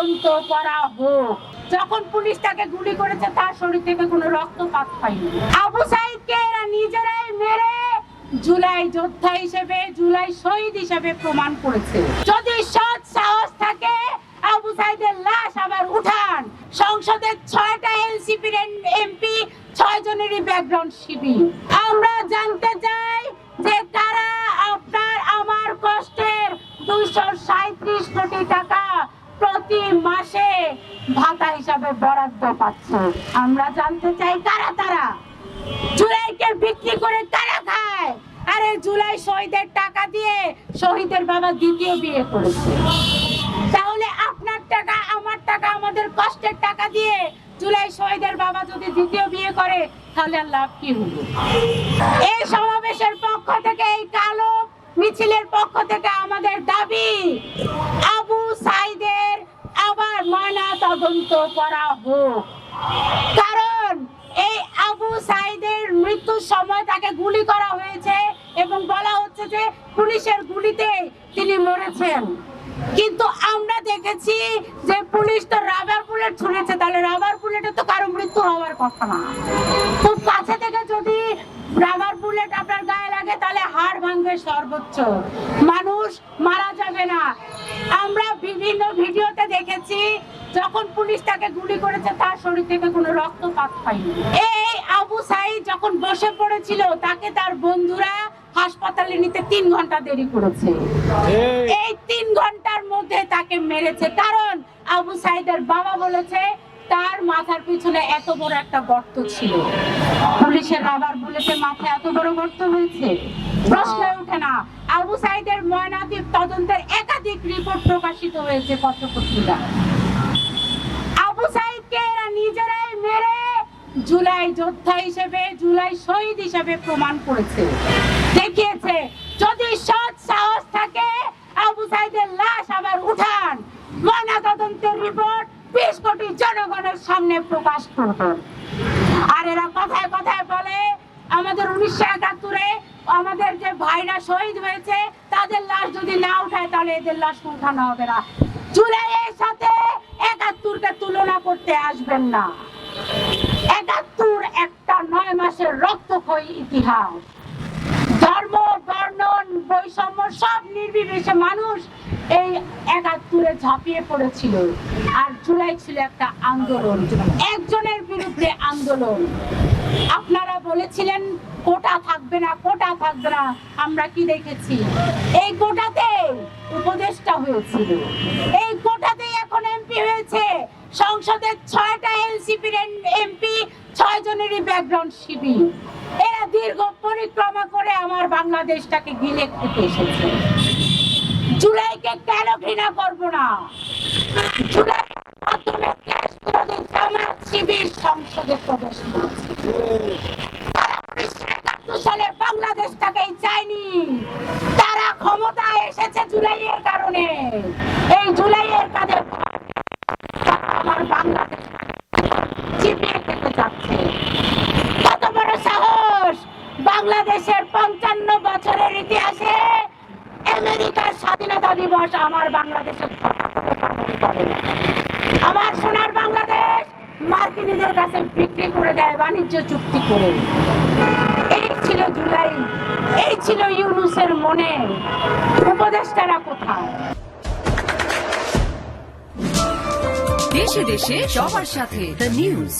তদন্ত করা হোক। যখন পুলিশ তাকে গুলি করেছে তার শরীর থেকে কোনো রক্তপাত হয়নি। আবু সাইদকে এরা নিজেরাই মেরে জুলাই যোদ্ধা হিসেবে, জুলাই শহীদ হিসেবে প্রমাণ করেছে। যদি সৎ সাহস থাকে আবু সাইদের লাশ আবার উঠান। সংসদের 6টা এনসিপির এমপি 6 জনেরই ব্যাকগ্রাউন্ড শিবির। আমরা জানতে চাই যে কারা আপনার আমার কষ্টের 237 কোটি টাকা প্রতি মাসে ভাতা হিসাবে বরাদ্দ পাচ্ছে। আমরা জানতে চাই কারা তারা, জুলাইকে বিক্রি করে কারা খায়। আরে জুলাই শহীদের টাকা দিয়ে শহীদের বাবা দ্বিতীয় বিয়ে করেছে। তাহলে আপনার টাকা, আমার টাকা, আমাদের কষ্টের টাকা দিয়ে জুলাই শহীদের বাবা যদি দ্বিতীয় বিয়ে করে তাহলে লাভ কি হলো? এই সমাবেশের পক্ষ থেকে, এই কালো মিছিলের পক্ষ থেকে আমাদের দাবি আবু সাইদের আবার ময়না তদন্ত করা হোক। কারণ এই আবু সাইদের মৃত্যুর সময় তাকে গুলি করা হয়েছে এবং বলা হচ্ছে যে পুলিশের গুলিতে তিনি মরেছেন, কিন্তু আমরা দেখেছি যে পুলিশ তো রাবার বুলেট ছুঁড়েছে। তাহলে রাবার বুলেটে তো কারো মৃত্যু হওয়ার কথা না। খুব কাছে থেকে যদি রাবার বুলেট আপনার গায়ে লাগে তাহলে হাড় ভাঙবে সর্বোচ্চ, মানুষ মারা যাবে না। আমরা বিভিন্ন ভিডিওতে দেখেছি যখন পুলিশ তাকে গুলি করেছে তার শরীর থেকে কোনো রক্তপাত হয়নি। এই আবু সাইদ যখন বসে পড়েছিল তাকে তার বন্ধুরা হাসপাতালে নিতে 3 ঘন্টা দেরি করেছে। এই 3 ঘন্টার মধ্যে তাকে মেরেছে। কারণ আবু সাইদের বাবা বলেছে তার মাথার পিছনে এত বড় একটা গর্ত ছিল। পুলিশের রাবার বুলেটে মাথায় এত বড় গর্ত হয়েছে, প্রশ্ন ওঠে না। আবু সাইদের ময়নাতদন্ত তদন্তের একাধিক রিপোর্ট প্রকাশিত হয়েছে পত্রপত্রিকায়। আবু সাইদকে এরা নিজেরাই মেরে জুলাই যোদ্ধা হিসেবে, জুলাই শহীদ হিসেবে প্রমাণ করেছে, দেখিয়েছে। যদি সৎ সাহস থাকে আবু সাইদের লাশ আবার উঠান, ময়না তদন্তের রিপোর্ট 20 কোটি জনগণের সামনে প্রকাশ করবেন। আর এরা কথায় কথায় বলে আমাদের 1971-এ আমাদের যে ভাইরা শহীদ হয়েছে তাদের লাশ যদি না উঠায় তাহলে এদের লাশ উঠানো হবে না। জুলাইয়ের সাথে 71-কে তুলনা করতে আসবেন না। 71 একটা 9 মাসের রক্তক্ষয়ী ইতিহাস। ধর্ম, বর্ণ, বৈষম্য সব নির্বিশেষে মানুষ এই 71-এ ঝাঁপিয়ে পড়েছিল। আর জুলাই ছিল একটা আন্দোলন, একজনের বিরুদ্ধে আন্দোলন। আপনারা বলেছিলেন কোটা থাকবে না, কোটা থাকবে না। আমরা কি দেখেছি? এই কোটাতে উপদেষ্টা হয়েছিল, এই কোটাতেই এখন এমপি হয়েছে। সংসদের 6টা এনসিপির এমপি 6 জনেরই ব্যাকগ্রাউন্ড শিবির। এরা দীর্ঘ পরিক্রমা করে আমার বাংলাদেশটাকে গিলে খেতে এসেছে। জুলাইকে কেন ঘৃণা করবো না? জুলাই মাধ্যমে দেশ বিরোধী জামায়াত শিবির সংসদে প্রবেশ করেছে। তারা 1971 সালে বাংলাদেশটাকেই চায়নি। তারা ক্ষমতায় এসেছে জুলাইয়ের কারণে। এই জুলাইয়ের কাজে আমার বাংলাদেশ চিপিয়ে খেতে যাচ্ছে। কত বড় সাহস! বাংলাদেশের 55 বছরের ইতিহাসে আমেরিকার স্বাধীনতা দিবস আমার বাংলাদেশের আমার সোনার বাংলাদেশ মার্কিনীদের কাছে বিক্রি করে দেয় বাণিজ্য চুক্তি করে। এই ছিল জুলাই, এই ছিল ইউনূসের মনে। উপদেষ্টারা কোথায়? দেশে দেশে সবার সাথে দ্য নিউজ।